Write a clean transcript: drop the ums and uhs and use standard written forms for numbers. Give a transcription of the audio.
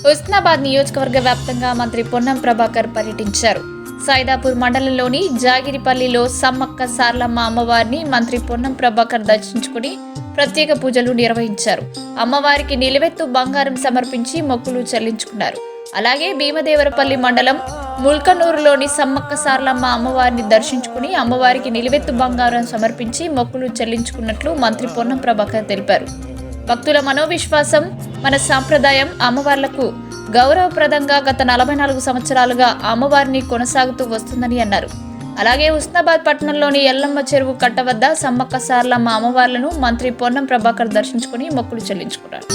హుస్నాబాద్ నియోజకవర్గ వ్యాప్తంగా మంత్రి పొన్నం ప్రభాకర్ పర్యటించారు. సైదాపూర్ మండలంలోని జాగిరిపల్లిలో సమ్మక్క సార్లమ్మ అమ్మవారిని మంత్రి పొన్నం ప్రభాకర్ దర్శించుకుని ప్రత్యేక పూజలు నిర్వహించారు. అమ్మవారికి నిలువెత్తు బంగారం సమర్పించి మొక్కులు చెల్లించుకున్నారు. అలాగే భీమదేవరపల్లి మండలం ముల్కనూరులోని సమ్మక్క సార్లమ్మ అమ్మవారిని దర్శించుకుని అమ్మవారికి నిలువెత్తు బంగారం సమర్పించి మొక్కులు చెల్లించుకున్నట్లు మంత్రి పొన్నం ప్రభాకర్ తెలిపారు. భక్తుల మనోవిశ్వాసం, మన సాంప్రదాయం అమ్మవార్లకు గౌరవప్రదంగా గత 44 సంవత్సరాలుగా అమ్మవారిని కొనసాగుతూ వస్తుందని అన్నారు. అలాగే హుస్నాబాద్ పట్టణంలోని ఎల్లమ్మ చెరువు కట్ట వద్ద సమ్మక్క సార్లమ్మ అమ్మవార్లను మంత్రి పొన్నం ప్రభాకర్ దర్శించుకుని మొక్కులు చెల్లించుకున్నారు.